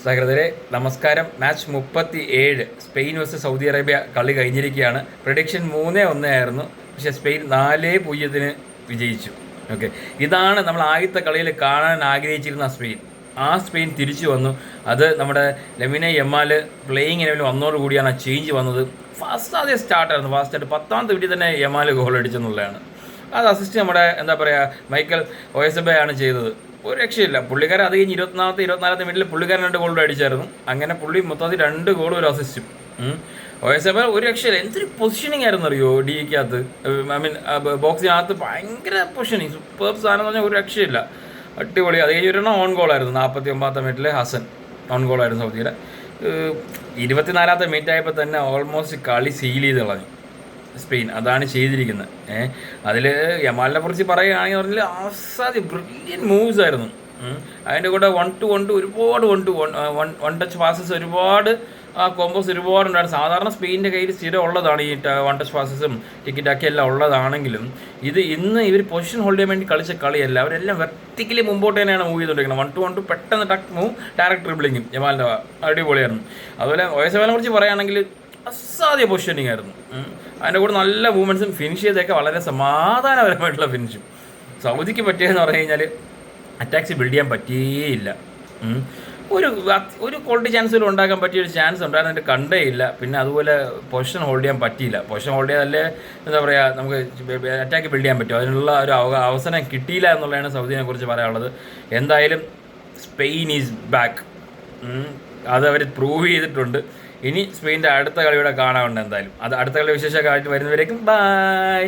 സഹൃദരെ നമസ്കാരം. Match 37 Spain versus Saudi Arabia കളി കഴിഞ്ഞിരിക്കുകയാണ്. പ്രഡിക്ഷൻ 3-1 ആയിരുന്നു, പക്ഷേ സ്പെയിൻ 4-0 വിജയിച്ചു. ഓക്കെ, ഇതാണ് നമ്മൾ ആദ്യത്തെ കളിയിൽ കാണാൻ ആഗ്രഹിച്ചിരുന്ന സ്പെയിൻ. ആ സ്പെയിൻ തിരിച്ചു വന്നു. അത് നമ്മുടെ ലെമിനെ യമാൽ പ്ലേയിങ് ഇലവനിൽ വന്നതോടുകൂടിയാണ് ആ ചേഞ്ച് വന്നത്. ഫസ്റ്റ് ആദ്യം സ്റ്റാർട്ടായിരുന്നു. ഫാസ്റ്റായിട്ട് 10ാമത്തെ മിനിറ്റിൽ തന്നെ യമാൽ ഗോൾ അടിച്ചെന്നുള്ളതാണ്. അത് അസിസ്റ്റ് നമ്മുടെ എന്താ പറയുക മൈക്കൽ ഒയസബയാണ് ചെയ്തത്. ഒരു രക്ഷയില്ല. പുള്ളിക്കാരൻ അത് കഴിഞ്ഞ് 24ാമത്തെ മിനിറ്റിൽ പുള്ളിക്കാരൻ 2 ഗോൾ അടിച്ചായിരുന്നു. അങ്ങനെ പുള്ളി മൊത്തത്തിൽ 2 ഗോളും ഒരു അസിസ്റ്റും. ഒയസബ ഒരു രക്ഷയില്ല. എന്തൊരു പൊസിഷനിങ് ആയിരുന്നു അറിയോ ഡിക്കകത്ത്, ഐ മീൻ ബോക്സിനകത്ത് ഭയങ്കര പൊസിഷനിങ്, സൂപ്പർ സാധനം എന്ന് പറഞ്ഞാൽ ഒരു രക്ഷയില്ല, അടിപൊളി. അത് കഴിഞ്ഞ് ഒരെണ്ണം ഓൺ ഗോളായിരുന്നു. 49ാമത്തെ മിനിറ്റിൽ ഹസൻ ഓൺ ഗോളായിരുന്നു സൗദിയുടെ. 24ാമത്തെ മിനിറ്റ് ആയപ്പോൾ തന്നെ ഓൾമോസ്റ്റ് കളി സീൽ ചെയ്ത് കളഞ്ഞു സ്പെയിൻ. അതാണ് ചെയ്തിരിക്കുന്നത്. അതിൽ യമാലിനെ കുറിച്ച് പറയുകയാണെങ്കിൽ പറഞ്ഞാൽ അസാധ്യ ബ്രില്യൻ മൂവ്സ് ആയിരുന്നു. അതിൻ്റെ കൂടെ 1-to-1 ഒരുപാട് 1 ടച്ച് പാസസ്, ഒരുപാട് കോമ്പോസ് ഒരുപാടുണ്ടായിരുന്നു. സാധാരണ സ്പെയിനിൻ്റെ കയ്യിൽ സ്ഥിരം ഉള്ളതാണ് ഈ 1 ടച്ച് പാസസും ടിക്കറ്റാക്കി എല്ലാം ഉള്ളതാണെങ്കിലും ഇന്ന് ഇവർ പൊസിഷൻ ഹോൾഡ് ചെയ്യാൻ വേണ്ടി കളിച്ച കളിയല്ല. അവരെല്ലാം വെർട്ടിക്കലി മുമ്പോട്ട് തന്നെയാണ് മൂവ് ചെയ്തുകൊണ്ടിരിക്കുന്നത്. 1-to-1 പെട്ടെന്ന് ടക്ക് മൂവ്, ഡയറക്റ്റ് ഡ്രിബ്ലിങ്ങും യമാലിൻ്റെ അടിപൊളിയായിരുന്നു. അതുപോലെ ഒയസബേലിനെ കുറിച്ച് പറയുകയാണെങ്കിൽ അസാധ്യ പൊസിഷനിങ് ആയിരുന്നു. അതിൻ്റെ കൂടെ നല്ല മൂവ്മെൻറ്റ്സും ഫിനിഷ് ചെയ്തൊക്കെ വളരെ സമാധാനപരമായിട്ടുള്ള ഫിനിഷും. സൗദിക്ക് പറ്റിയതെന്ന് പറഞ്ഞു കഴിഞ്ഞാൽ അറ്റാക്സ് ബിൽഡ് ചെയ്യാൻ പറ്റിയേയില്ല. ഒരു ക്വാളിറ്റി ചാൻസുകൾ ഉണ്ടാക്കാൻ പറ്റിയൊരു ചാൻസ് ഉണ്ടായിരുന്നു, എൻ്റെ കണ്ടേ ഇല്ല. പിന്നെ അതുപോലെ പൊസിഷൻ ഹോൾഡ് ചെയ്യാൻ പറ്റിയില്ല. പൊസിഷൻ ഹോൾഡ് ചെയ്താലേ എന്താ പറയുക നമുക്ക് അറ്റാക്ക് ബിൽഡ് ചെയ്യാൻ പറ്റും. അതിനുള്ള ഒരു അവസരം കിട്ടിയില്ല എന്നുള്ളതാണ് സൗദിനെ കുറിച്ച് പറയാനുള്ളത്. എന്തായാലും സ്പെയിൻ ഈസ് ബാക്ക്. അത് അവർ പ്രൂവ് ചെയ്തിട്ടുണ്ട്. ഇനി സ്പെയിൻ്റെ അടുത്ത കളിയുടെ കാണാറുണ്ട്. എന്തായാലും അത് അടുത്ത കളി വിശേഷമായിട്ട് വരുന്നവരേക്കും ബൈ.